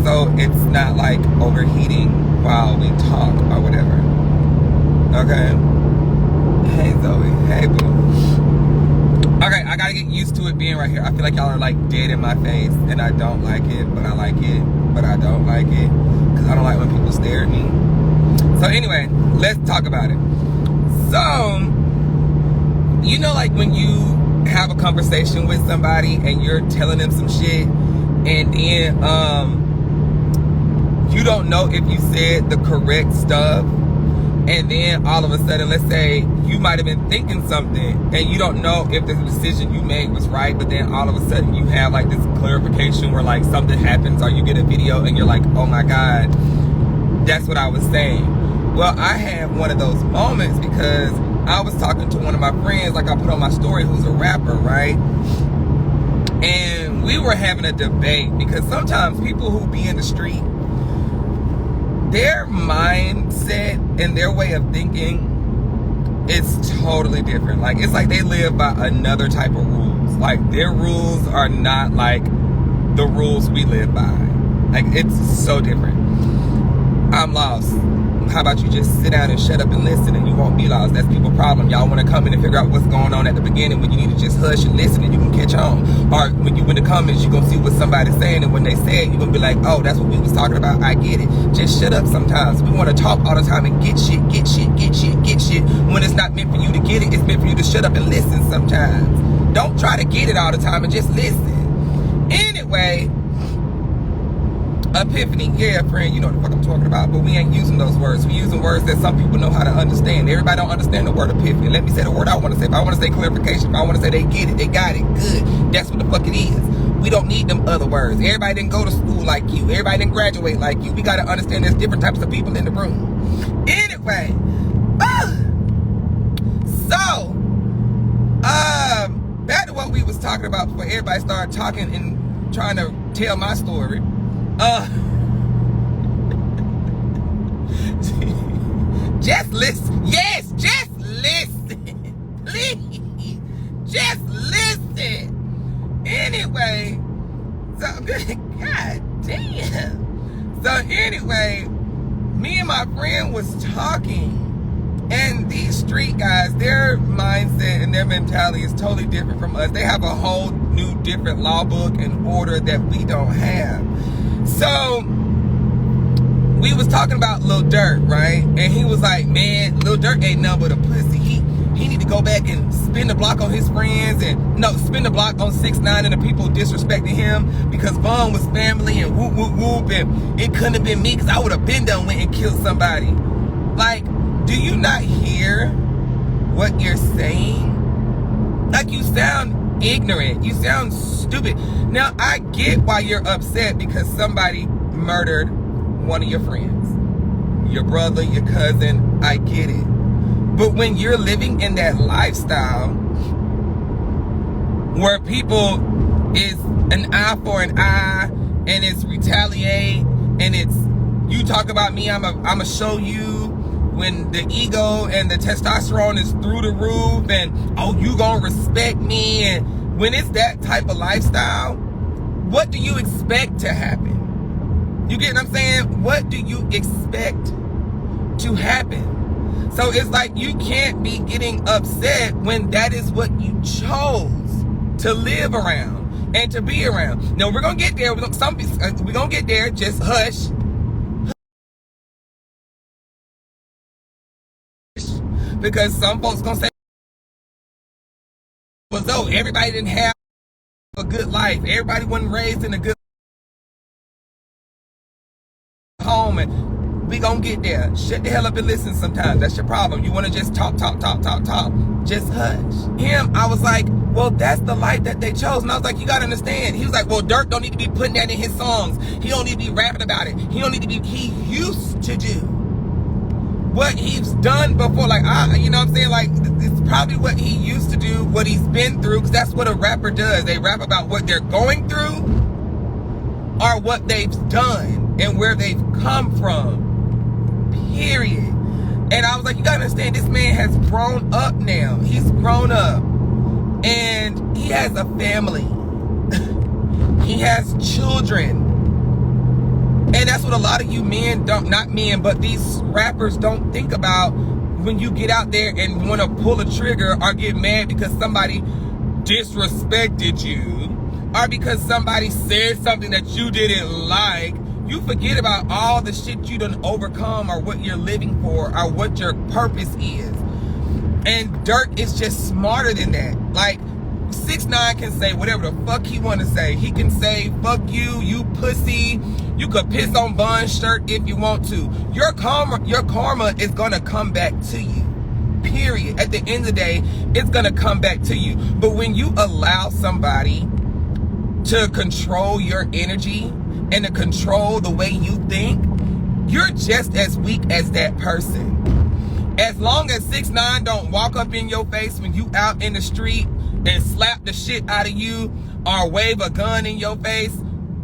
so it's not like overheating while we talk or whatever. Okay. Hey Zoe. Hey boo. Okay, I gotta get used to it being right here. I feel like y'all are like dead in my face, and I don't like it, but I like it, but I don't like it, because I don't like when people stare at me. So anyway, let's talk about it. So, you know, like when you have a conversation with somebody and you're telling them some shit, and then you don't know if you said the correct stuff, and then all of a sudden, let's say you might have been thinking something and you don't know if the decision you made was right, but then all of a sudden you have like this clarification where like something happens, or you get a video and you're like, oh my God, that's what I was saying. Well, I had one of those moments because I was talking to one of my friends, like I put on my story, who's a rapper, right? And we were having a debate because sometimes people who be in the street, their mindset and their way of thinking is totally different. Like, it's like they live by another type of rules. Like, their rules are not like the rules we live by. Like, it's so different. I'm lost. How about you just sit down and shut up and listen, and you won't be lost? That's people's problem. Y'all want to come in and figure out what's going on at the beginning when you need to just hush and listen and you can catch on. Or when you in the comments, you're going to see what somebody's saying, and when they say it, you're going to be like, oh, that's what we was talking about. I get it. Just shut up sometimes. We want to talk all the time and get shit. When it's not meant for you to get it, it's meant for you to shut up and listen sometimes. Don't try to get it all the time and just listen. Anyway, epiphany, yeah, friend, you know what the fuck I'm talking about, but we ain't using those words. We using words that some people know how to understand. Everybody don't understand the word epiphany. Let me say the word I want to say. If I want to say clarification, if I want to say they get it, they got it, good. That's what the fuck it is. We don't need them other words. Everybody didn't go to school like you. Everybody didn't graduate like you. We got to understand there's different types of people in the room. Anyway, so, back to what we was talking about before everybody started talking and trying to tell my story. Just listen. Yes, just listen. Please. Just listen. Anyway, so, God damn. So anyway, me and my friend was talking, and these street guys, their mindset and their mentality is totally different from us. They have a whole new different law book and order that we don't have. So we was talking about Lil Durk, right? And he was like, man, Lil Durk ain't nothing but a pussy. He need to go back and spin the block on his friends, and no, spin the block on 6ix9ine and the people disrespecting him because Vaughn was family and whoop whoop whoop, and it couldn't have been me because I would have been done went and killed somebody. Like, do you not hear what you're saying? Like, you sound ignorant. You sound stupid. Now, I get why you're upset because somebody murdered one of your friends. Your brother, your cousin. I get it. But when you're living in that lifestyle where people is an eye for an eye, and it's retaliate, and it's you talk about me, I'ma show you, when the ego and the testosterone is through the roof, and oh, you gonna respect me, and when it's that type of lifestyle, what do you expect to happen? You get what I'm saying? What do you expect to happen? So it's like you can't be getting upset when that is what you chose to live around and to be around. Now we're gonna get there. We're gonna get there. Just hush. Because some folks gonna say, well, though everybody didn't have a good life. Everybody wasn't raised in a good home, and we gonna get there. Shut the hell up and listen sometimes. That's your problem. You wanna just talk. Just hush. Him, I was like, well, that's the life that they chose. And I was like, you gotta understand. He was like, well, Durk don't need to be putting that in his songs. He don't need to be rapping about it. He don't need to be, he used to do what he's done before. Like, you know what I'm saying? Like, it's probably what he used to do, what he's been through, because that's what a rapper does. They rap about what they're going through or what they've done and where they've come from. Period. And I was like, you gotta understand, this man has grown up now. He's grown up. And he has a family. He has children. lot of you men don't, not men, but these rappers don't think about when you get out there and want to pull a trigger or get mad because somebody disrespected you or because somebody said something that you didn't like. You forget about all the shit you done overcome or what you're living for or what your purpose is. And Dirk is just smarter than that. Like, 6ix9ine can say whatever the fuck he want to say. He can say, fuck you, you pussy. You could piss on Von's shirt if you want to. Your karma is going to come back to you. Period. At the end of the day, it's going to come back to you. But when you allow somebody to control your energy and to control the way you think, you're just as weak as that person. As long as 6ix9ine don't walk up in your face when you out in the street and slap the shit out of you or wave a gun in your face,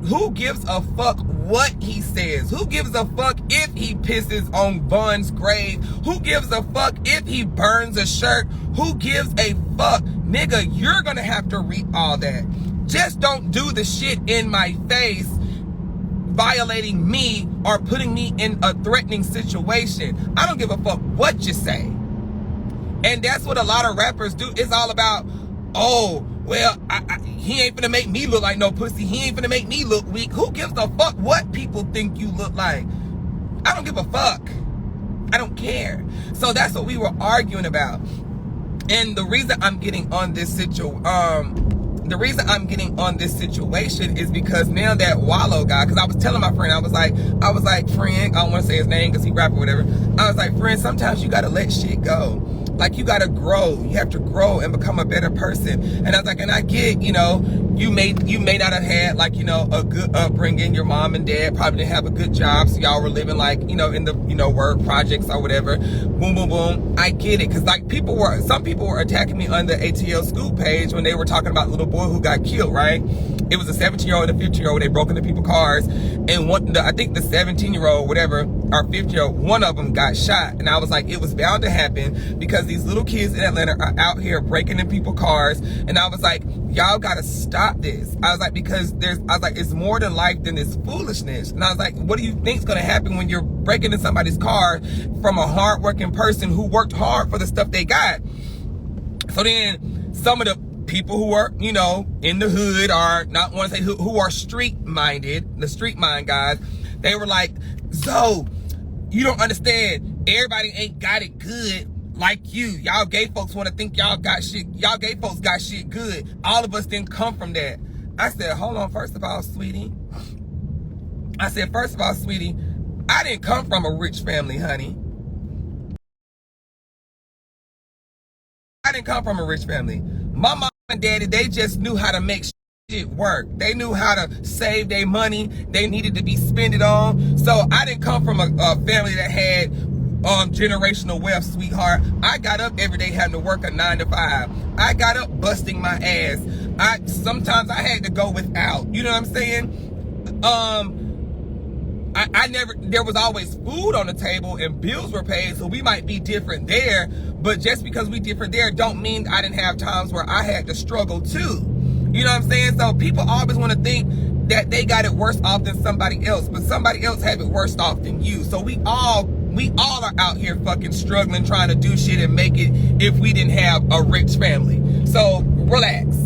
who gives a fuck what he says? Who gives a fuck if he pisses on Von's grave? Who gives a fuck if he burns a shirt? Who gives a fuck? Nigga, you're gonna have to reap all that. Just don't do the shit in my face, violating me or putting me in a threatening situation. I don't give a fuck what you say. And that's what a lot of rappers do. It's all about, oh, well, he ain't finna make me look like no pussy. He ain't finna make me look weak. Who gives a fuck what people think you look like? I don't give a fuck. I don't care. So that's what we were arguing about. And the reason I'm getting on this situation is because now that Wallow guy, because I was telling my friend, I was like, friend, I don't want to say his name because he rap or whatever. I was like, friend, sometimes you gotta let shit go. Like, you gotta grow. You have to grow and become a better person. And I was like, and I get, you know, you may not have had, like, you know, a good upbringing. Your mom and dad probably didn't have a good job, so y'all were living, like, you know, in the, you know, work projects or whatever. Boom, boom, boom. I get it. Because, like, some people were attacking me on the ATL school page when they were talking about the little boy who got killed, right? It was a 17-year-old and a 15-year-old. They broke into people's cars. And I think the 17-year-old, whatever, or 15-year-old, one of them got shot. And I was like, it was bound to happen because these little kids in Atlanta are out here breaking in people's cars. And I was like, y'all gotta stop this. I was like, because it's more than life than this foolishness. And I was like, what do you think's gonna happen when you're breaking in somebody's car from a hardworking person who worked hard for the stuff they got? So then some of the people who are, you know, in the hood, or not want to say who are street-minded, the street-mind guys, they were like, Zoe, you don't understand. Everybody ain't got it good like you. Y'all gay folks want to think y'all got shit. Y'all gay folks got shit good. All of us didn't come from that. I said, hold on, first of all, sweetie. I didn't come from a rich family, honey. I didn't come from a rich family. My mom and daddy, they just knew how to make shit work. They knew how to save their money. They needed to be spent it on. So I didn't come from a family that had generational wealth, sweetheart. I got up every day having to work a 9 to 5. I got up busting my ass. Sometimes I had to go without. You know what I'm saying? There was always food on the table and bills were paid, so we might be different there, but just because we different there don't mean I didn't have times where I had to struggle too. You know what I'm saying? So people always want to think that they got it worse off than somebody else, but somebody else have it worse off than you. So we all are out here fucking struggling, trying to do shit and make it if we didn't have a rich family. So relax.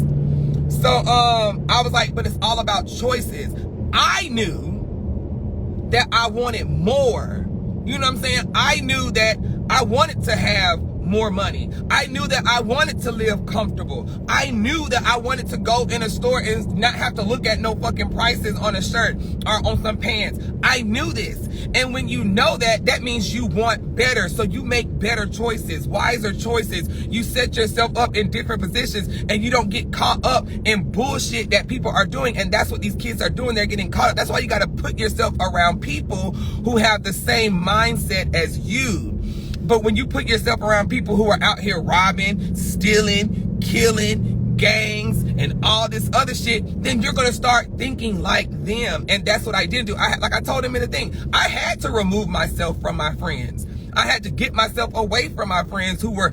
So I was like, but it's all about choices. I knew that I wanted more. You know what I'm saying? I knew that I wanted to have more money. I knew that I wanted to live comfortable. I knew that I wanted to go in a store and not have to look at no fucking prices on a shirt or on some pants. I knew this. And when you know that, that means you want better. So you make better choices, wiser choices. You set yourself up in different positions and you don't get caught up in bullshit that people are doing. And that's what these kids are doing. They're getting caught up. That's why you got to put yourself around people who have the same mindset as you. But when you put yourself around people who are out here robbing, stealing, killing, gangs, and all this other shit, then you're going to start thinking like them. And that's what I didn't do. Like I told him in the thing, I had to remove myself from my friends. I had to get myself away from my friends who were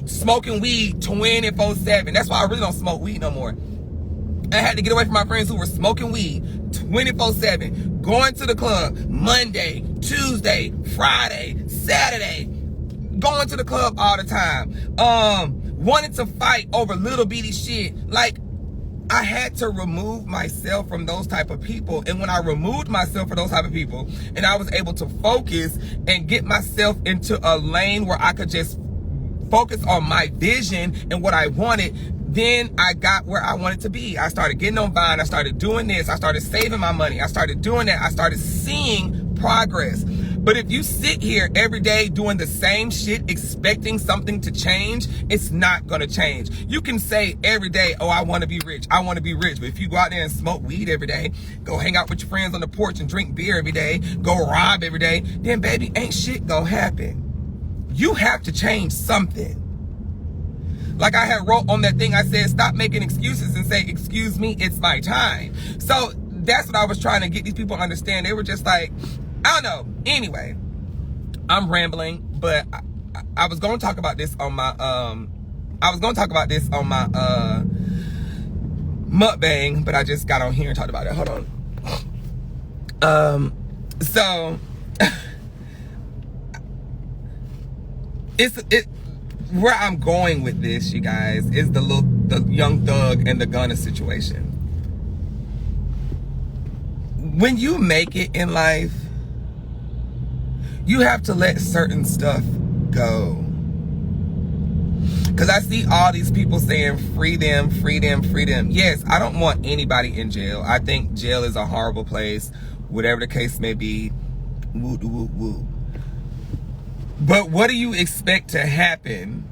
smoking weed 24/7. That's why I really don't smoke weed no more. And I had to get away from my friends who were smoking weed 24/7, going to the club Monday, Tuesday, Friday, Saturday, going to the club all the time, wanted to fight over little bitty shit. Like, I had to remove myself from those type of people. And when I removed myself from those type of people, and I was able to focus and get myself into a lane where I could just focus on my vision and what I wanted, then I got where I wanted to be. I started getting on Vine. I started doing this. I started saving my money. I started doing that. I started seeing progress. But if you sit here every day doing the same shit, expecting something to change, it's not going to change. You can say every day, oh, I want to be rich. I want to be rich. But if you go out there and smoke weed every day, go hang out with your friends on the porch and drink beer every day, go rob every day, then baby, ain't shit going to happen. You have to change something. Like I had wrote on that thing, I said, stop making excuses and say, excuse me, it's my time. So that's what I was trying to get these people to understand. They were just like, I don't know. Anyway, I'm rambling, but I was going to talk about this on my, mukbang, but I just got on here and talked about it. Hold on. So where I'm going with this, you guys, is the Young Thug and the Gunna situation. When you make it in life, you have to let certain stuff go. Because I see all these people saying, free them, free them, free them. Yes, I don't want anybody in jail. I think jail is a horrible place, whatever the case may be. Woo, woo, woo. But what do you expect to happen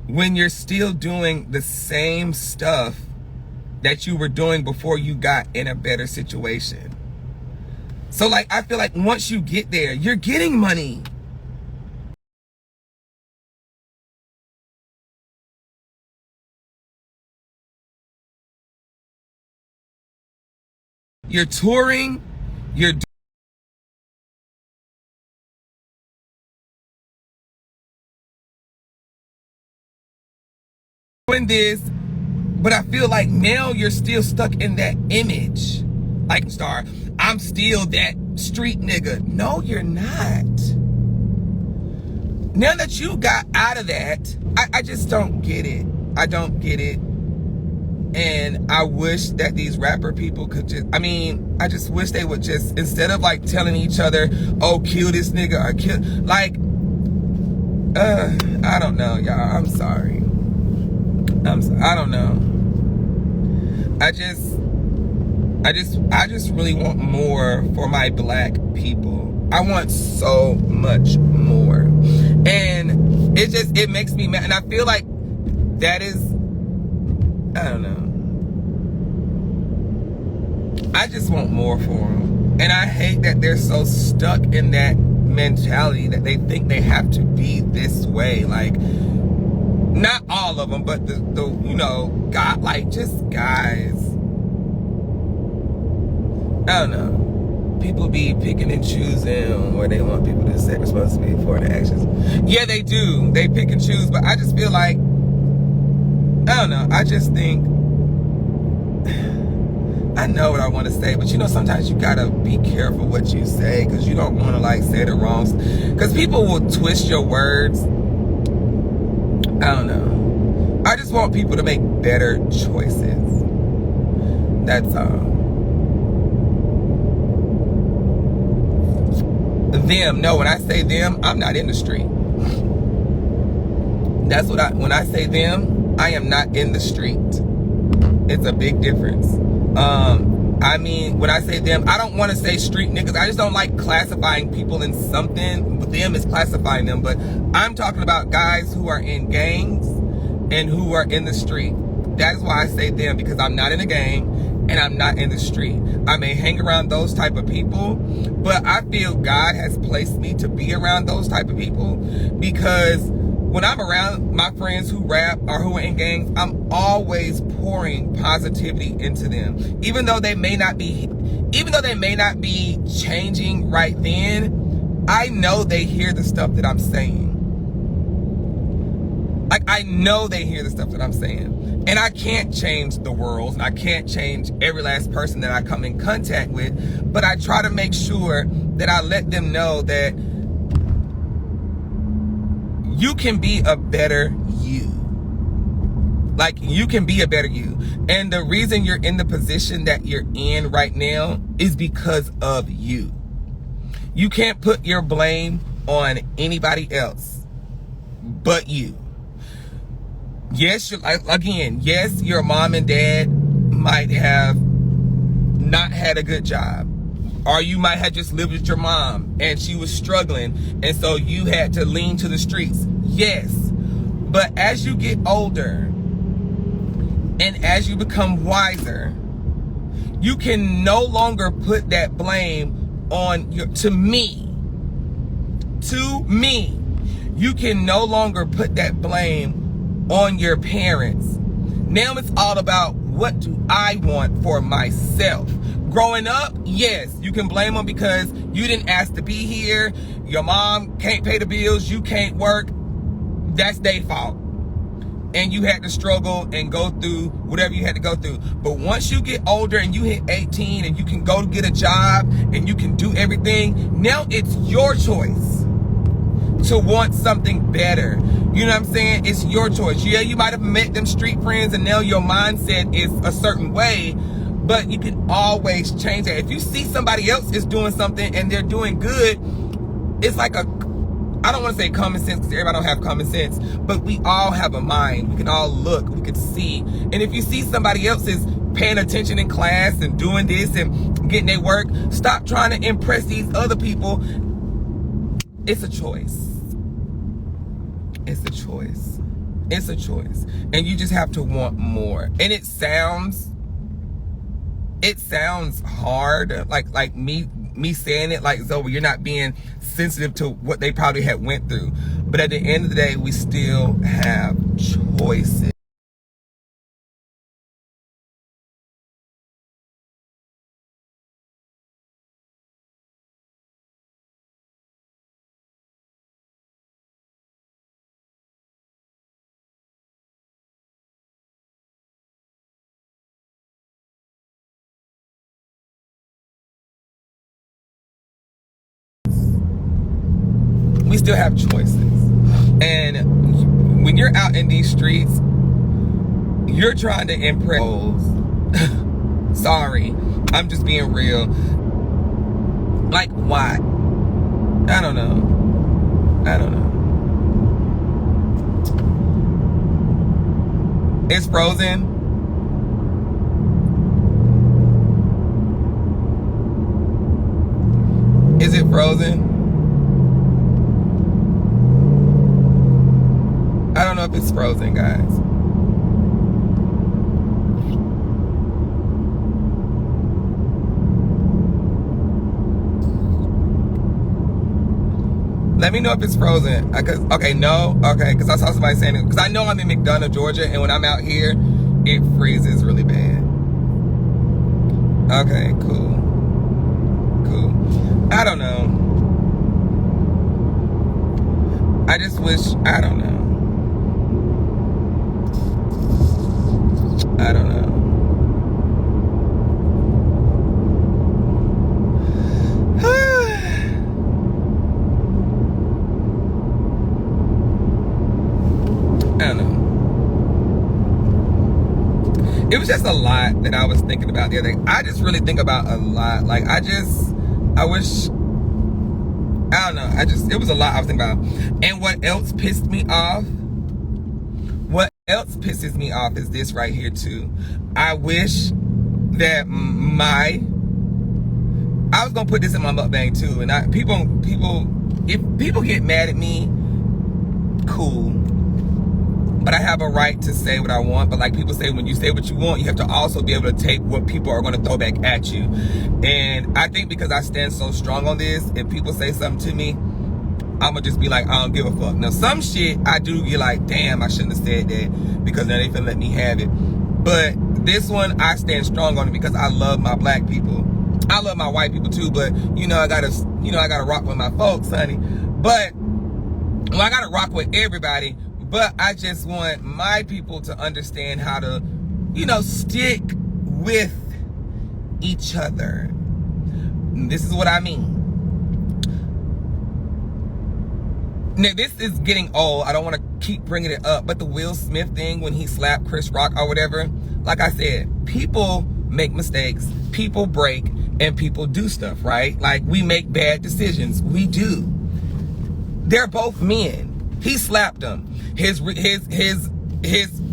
when you're still doing the same stuff that you were doing before you got in a better situation? So like, I feel like once you get there, you're getting money. You're touring, you're doing this, but I feel like now you're still stuck in that image. Like, star, I'm still that street nigga. No, you're not. Now that you got out of that, I just don't get it. I don't get it. And I wish that these rapper people could just, I just wish they would just, instead of like telling each other, oh, kill this nigga or kill, like, I don't know, y'all. I'm sorry. I don't know. I just really want more for my black people. I want so much more. And it makes me mad. And I feel like that is, I don't know. I just want more for them. And I hate that they're so stuck in that mentality that they think they have to be this way. Like, not all of them, but the God, like, just guys. I don't know. People be picking and choosing where they want people to take responsibility for their actions. Yeah, they do. They pick and choose, but I just feel like, I don't know. I just think, I know what I want to say, but sometimes you gotta be careful what you say, because you don't want to like say the wrongs, because people will twist your words. I don't know. I just want people to make better choices. That's all. Them, no, when I say them, I'm not in the street. That's what when I say them, I am not in the street. It's a big difference. When I say them, I don't want to say street niggas. I just don't like classifying people in something. Them is classifying them, but I'm talking about guys who are in gangs and who are in the street. That is why I say them, because I'm not in a gang and I'm not in the street. I may hang around those type of people, but I feel God has placed me to be around those type of people, because when I'm around my friends who rap or who are in gangs, I'm always pouring positivity into them. Even though they may not be changing right then, I know they hear the stuff that I'm saying. Like, I know they hear the stuff that I'm saying. And I can't change the world. And I can't change every last person that I come in contact with. But I try to make sure that I let them know that you can be a better you. Like, you can be a better you. And the reason you're in the position that you're in right now is because of you. You can't put your blame on anybody else but you. Yes, yes, your mom and dad might have not had a good job. Or you might have just lived with your mom and she was struggling, and so you had to lean to the streets. Yes. But as you get older and as you become wiser, you can no longer put that blame on to me. You can no longer put that blame on your parents. Now it's all about, what do I want for myself? Growing up, yes, you can blame them because you didn't ask to be here. Your mom can't pay the bills. You can't work. That's their fault. And you had to struggle and go through whatever you had to go through. But once you get older and you hit 18 and you can go get a job and you can do everything, now it's your choice to want something better. You know what I'm saying? It's your choice. Yeah, you might have met them street friends and now your mindset is a certain way, but you can always change that. If you see somebody else is doing something and they're doing good, it's like I don't want to say common sense because everybody don't have common sense, but we all have a mind. We can all look, we can see. And if you see somebody else is paying attention in class and doing this and getting their work, stop trying to impress these other people. It's a choice. It's a choice. It's a choice. And you just have to want more. And it sounds hard, like me saying it, like, Zoe, you're not being sensitive to what they probably had went through. But at the end of the day, we still have choices. We still have choices. And when you're out in these streets, you're trying to impress. Sorry, I'm just being real. Like, why? I don't know. It's frozen. Is it frozen? I don't know if it's frozen, guys. Let me know if it's frozen. Because I saw somebody saying it. Because I know I'm in McDonough, Georgia, and when I'm out here, it freezes really bad. Okay, cool. I don't know. I just wish, I don't know. I don't know. I don't know. It was just a lot that I was thinking about the other day. I just really think about a lot. Like, I wish, I don't know. It was a lot I was thinking about. And what else pissed me off? What else pisses me off is this right here too. I wish that I was gonna put this in my mukbang too, and if people get mad at me, cool. But I have a right to say what I want. But like people say, when you say what you want, you have to also be able to take what people are going to throw back at you. And I think because I stand so strong on this, if people say something to me, I'm going to just be like, I don't give a fuck. Now, some shit I do get like, damn, I shouldn't have said that, because now they finna let me have it. But this one, I stand strong on it because I love my black people. I love my white people too, but I gotta rock with my folks, honey. But I gotta rock with everybody. But I just want my people to understand how to, stick with each other. And this is what I mean. Now, this is getting old. I don't want to keep bringing it up, but the Will Smith thing when he slapped Chris Rock or whatever, like I said, people make mistakes, people break, and people do stuff, right? Like, we make bad decisions. We do. They're both men. He slapped him. His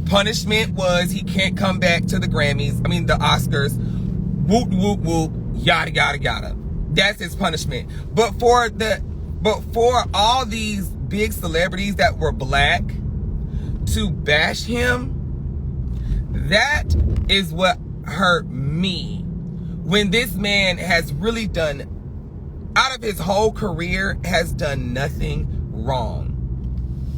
punishment was he can't come back to the the Oscars. Whoop, whoop, whoop, yada, yada, yada. That's his punishment. But for all these big celebrities that were black to bash him, that is what hurt me. When this man has really done, out of his whole career, has done nothing wrong.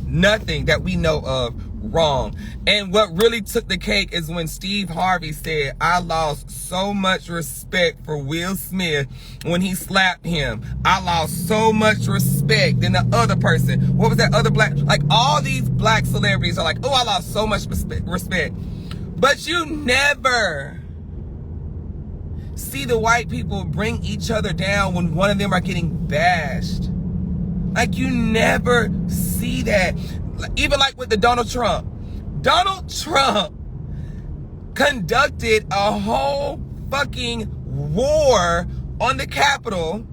Nothing that we know of wrong. And what really took the cake is when Steve Harvey said, I lost so much respect for Will Smith when he slapped him. I lost so much respect than the other person. What was that other black? Like, all these black celebrities are like, oh, I lost so much respect. But you never see the white people bring each other down when one of them are getting bashed. Like, you never see that. Even like with the Donald Trump. Donald Trump conducted a whole fucking war on the Capitol.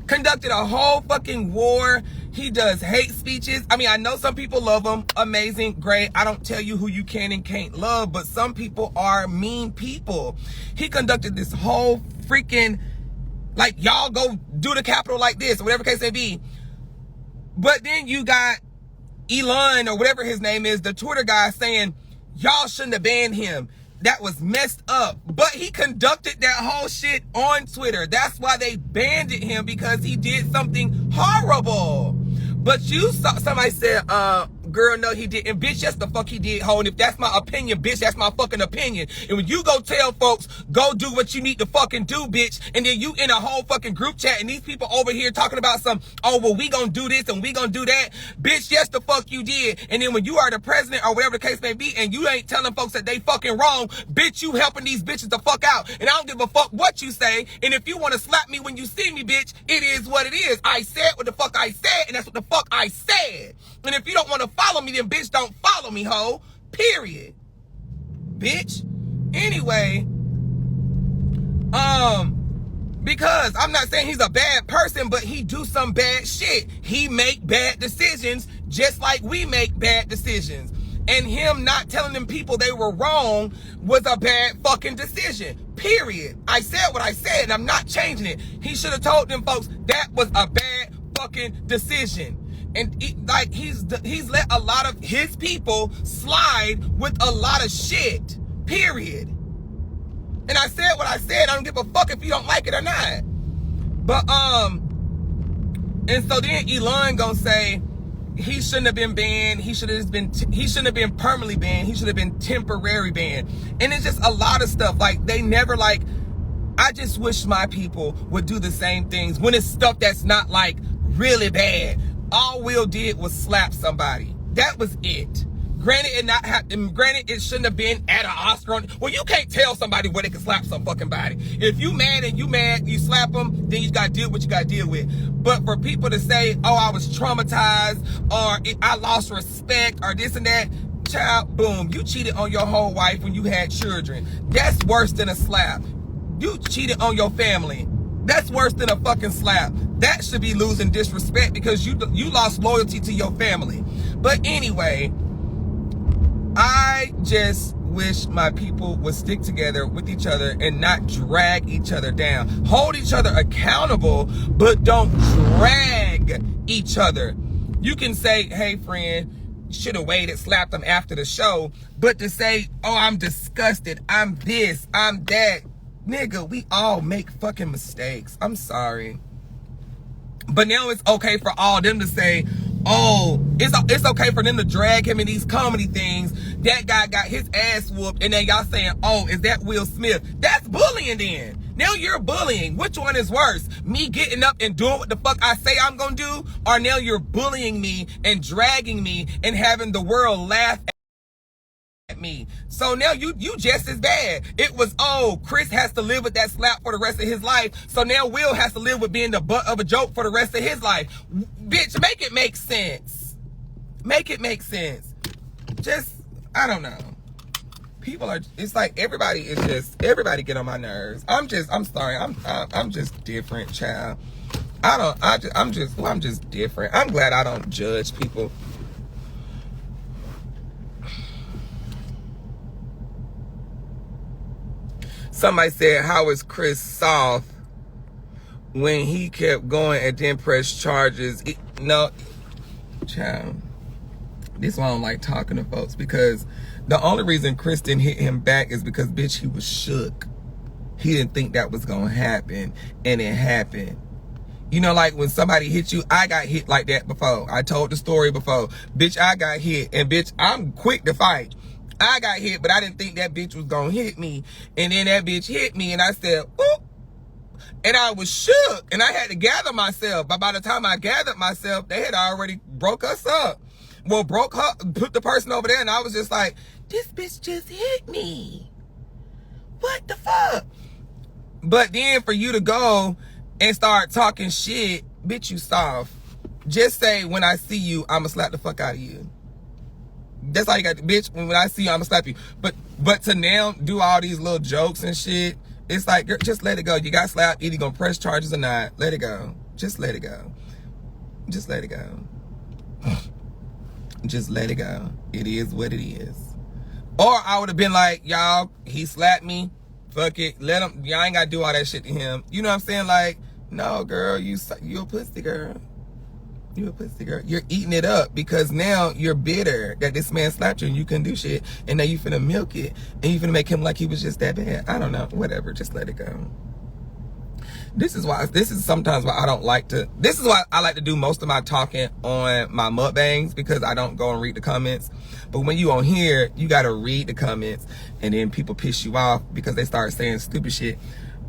Conducted a whole fucking war. He does hate speeches. I mean, I know some people love him. Amazing, great. I don't tell you who you can and can't love, but some people are mean people. He conducted this whole freaking, like, y'all go do the Capitol like this, or whatever case may be. But then you got Elon, or whatever his name is, the Twitter guy, saying, y'all shouldn't have banned him. That was messed up. But he conducted that whole shit on Twitter. That's why they banned him, because he did something horrible. But you saw, somebody said, girl, no, he didn't. Bitch, yes, the fuck he did, ho. And if that's my opinion, bitch, that's my fucking opinion. And when you go tell folks, go do what you need to fucking do, bitch, and then you in a whole fucking group chat, and these people over here talking about some, oh, well, we gonna do this and we gonna do that. Bitch, yes, the fuck you did. And then when you are the president, or whatever the case may be, and you ain't telling folks that they fucking wrong, bitch, you helping these bitches the fuck out. And I don't give a fuck what you say. And if you want to slap me when you see me, bitch, it is what it is. I said what the fuck I said, and that's what the fuck I said. And if you don't want to follow me, then bitch, don't follow me, ho. Period. Bitch. Anyway, because I'm not saying he's a bad person, but he do some bad shit. He make bad decisions just like we make bad decisions. And him not telling them people they were wrong was a bad fucking decision. Period. I said what I said, and I'm not changing it. He should have told them folks that was a bad fucking decision. And he's let a lot of his people slide with a lot of shit. Period. And I said what I said. I don't give a fuck if you don't like it or not. But and so then Elon gonna say he shouldn't have been banned. He shouldn't have been permanently banned. He should have been temporary banned. And it's just a lot of stuff. Like, they never, like, I just wish my people would do the same things when it's stuff that's not, like, really bad. All Will did was slap somebody. That was it. Granted, it shouldn't have been at an Oscar. Well, you can't tell somebody where they can slap some fucking body. If you mad, you slap them, then you gotta deal with what you gotta deal with. But for people to say, oh, I was traumatized, or I lost respect, or this and that, child, boom, you cheated on your whole wife when you had children. That's worse than a slap. You cheated on your family. That's worse than a fucking slap. That should be losing disrespect, because you lost loyalty to your family. But anyway, I just wish my people would stick together with each other and not drag each other down. Hold each other accountable, but don't drag each other. You can say, hey, friend, should have waited, slapped them after the show. But to say, oh, I'm disgusted, I'm this, I'm that. Nigga, we all make fucking mistakes. I'm sorry. But now it's okay for all them to say, oh, it's okay for them to drag him in these comedy things. That guy got his ass whooped, and then y'all saying, oh, is that Will Smith? That's bullying then. Now you're bullying. Which one is worse? Me getting up and doing what the fuck I say I'm gonna do? Or now you're bullying me and dragging me and having the world laugh at me? So now you just as bad. It was, oh, Chris has to live with that slap for the rest of his life. So now Will has to live with being the butt of a joke for the rest of his life. Bitch, make it make sense. Make it make sense. Just, I don't know. People are, it's like everybody get on my nerves. I'm sorry. I'm just different, child. I'm just different. I'm glad I don't judge people. Somebody said, how is Chris soft when he kept going and then pressed charges? No, child. This is why I don't like talking to folks, because the only reason Chris didn't hit him back is because, bitch, he was shook. He didn't think that was gonna happen, and it happened. You know, like when somebody hits you, I got hit like that before. I told the story before. Bitch, I got hit, and bitch, I'm quick to fight. I got hit, but I didn't think that bitch was gonna hit me. And then that bitch hit me, and I said, oop. And I was shook, and I had to gather myself. But by the time I gathered myself, they had already broke us up. Well, broke her, put the person over there, and I was just like, this bitch just hit me. What the fuck? But then for you to go and start talking shit, bitch, you soft. Just say, when I see you, I'ma slap the fuck out of you. That's all you got, bitch. When I see you, I'ma slap you. But to now do all these little jokes and shit, it's like, girl, just let it go. You got slapped, either gonna press charges or not. Let it go. Just let it go. Just let it go. Just let it go. It is what it is. Or I would have been like, y'all, he slapped me. Fuck it. Let him. Y'all ain't got to do all that shit to him. You know what I'm saying? Like, no, girl, you a pussy girl. You a pussy girl. You're eating it up because now you're bitter that this man slapped you and you couldn't do shit. And now you finna milk it. And you finna make him like he was just that bad. I don't know. Whatever. Just let it go. This is sometimes why I don't like to, this is why I like to do most of my talking on my mukbangs, because I don't go and read the comments. But when you on here, you gotta read the comments, and then people piss you off because they start saying stupid shit.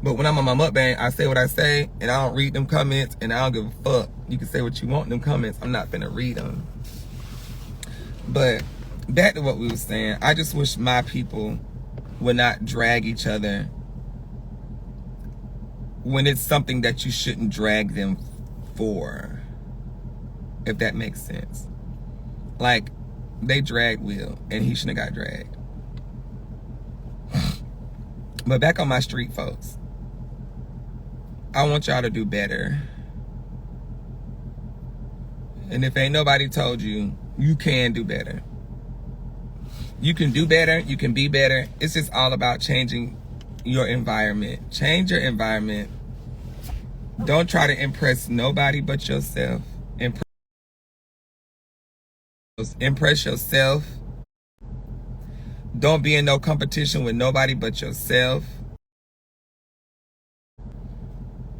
But when I'm on my mukbang, I say what I say, and I don't read them comments, and I don't give a fuck. You can say what you want in them comments. I'm not finna read them. But back to what we were saying, I just wish my people would not drag each other when it's something that you shouldn't drag them for, if that makes sense. Like, they dragged Will, and he shouldn't have got dragged. But back on my street, folks, I want y'all to do better. And if ain't nobody told you, you can do better. You can do better, you can be better. It's just all about changing your environment. Change your environment. Don't try to impress nobody but yourself. Impress yourself. Don't be in no competition with nobody but yourself.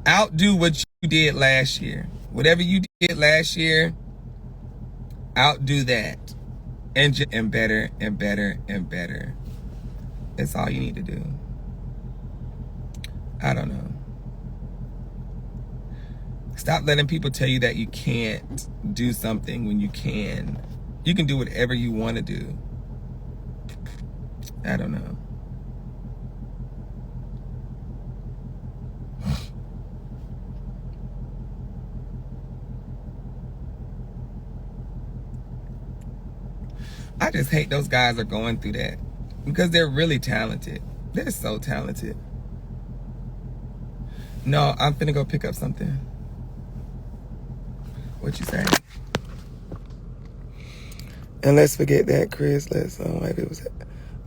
Outdo what you did last year. Whatever you did last year, outdo that. And better and better and better. That's all you need to do. I don't know. Stop letting people tell you that you can't do something when you can. You can do whatever you want to do. I don't know. I just hate those guys are going through that, because they're really talented. They're so talented. No, I'm finna go pick up something. What you say? And let's forget that, Chris. Maybe it was.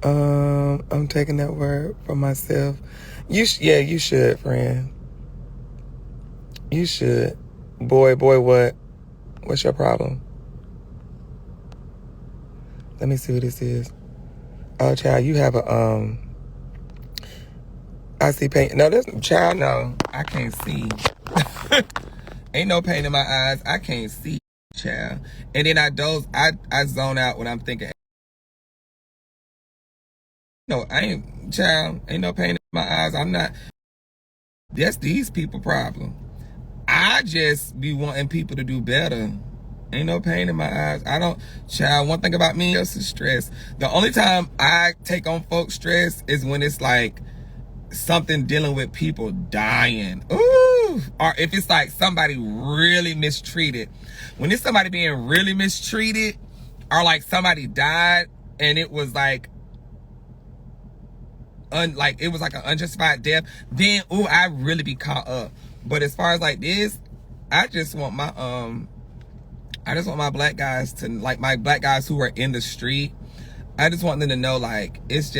I'm taking that word for myself. You should, friend. You should. Boy, what? What's your problem? Let me see what this is. Oh, child, you have a I see pain. No, this child, no, I can't see. Ain't no pain in my eyes. I can't see, child. And then I zone out when I'm thinking. No, I ain't, child. Ain't no pain in my eyes. I'm not. That's these people problem. I just be wanting people to do better. Ain't no pain in my eyes. I don't, child, one thing about me is stress. The only time I take on folks' stress is when it's like something dealing with people dying. Ooh. Or if it's like somebody really mistreated. When it's somebody being really mistreated, or like somebody died and it was like, it was like an unjustified death, then ooh, I really be caught up. But as far as like this, I just want my black guys to, like, my black guys who are in the street, I just want them to know, like, it's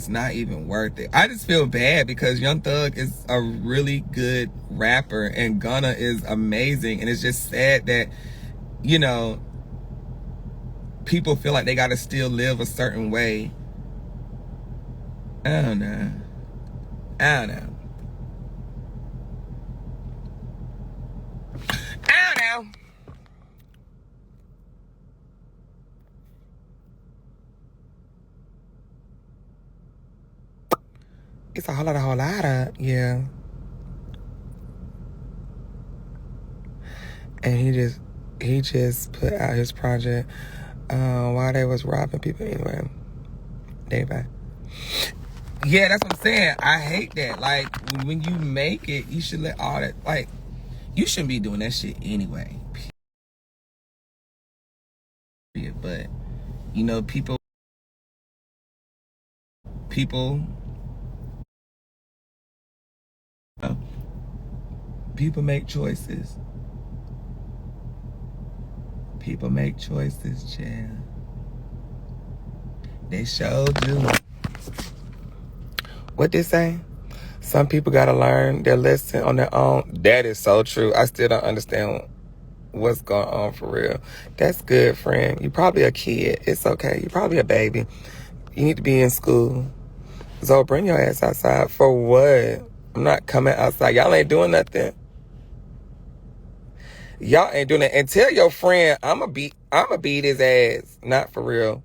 not even worth it. I just feel bad because Young Thug is a really good rapper and Gunna is amazing, and it's just sad that, you know, people feel like they gotta still live a certain way. I don't know. It's a whole lot of, yeah. And he just put out his project while they was robbing people anyway. Day by. Yeah, that's what I'm saying. I hate that. Like, when you make it, you should let all that, like, you shouldn't be doing that shit anyway. But, you know, people make choices. People make choices, Chad. They sure do. What they say? Some people gotta learn their lesson on their own. That is so true. I still don't understand what's going on for real. That's good, friend. You probably a kid. It's okay. You probably a baby. You need to be in school. So bring your ass outside. For what? I'm not coming outside. Y'all ain't doing nothing. Y'all ain't doing it. And tell your friend I'ma beat his ass. Not for real.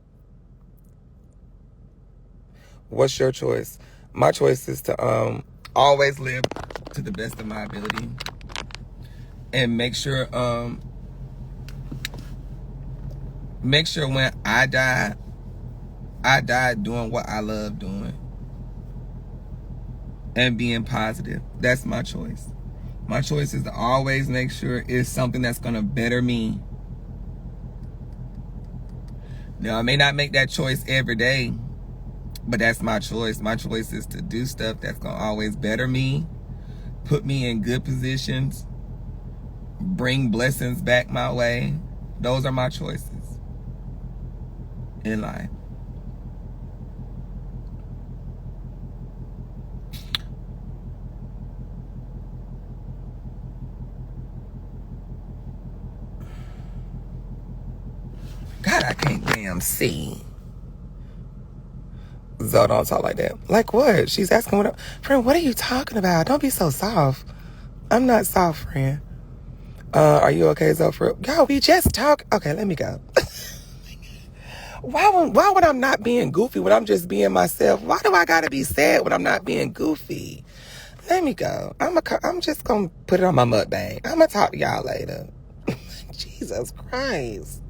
What's your choice? My choice is to always live to the best of my ability. And make sure when I die doing what I love doing. And being positive. That's my choice. My choice is to always make sure it's something that's gonna better me. Now, I may not make that choice every day, but that's my choice. My choice is to do stuff that's gonna always better me, put me in good positions, bring blessings back my way. Those are my choices in life. God, I can't damn see. Zoe, don't talk like that. Like what? She's asking friend, what are you talking about? Don't be so soft. I'm not soft, friend. Are you okay, Zoe? Yo, we just talk. Okay, let me go. Why would I not being goofy when I'm just being myself? Why do I gotta be sad when I'm not being goofy? Let me go. I'm just gonna put it on my mukbang. I'm gonna talk to y'all later. Jesus Christ.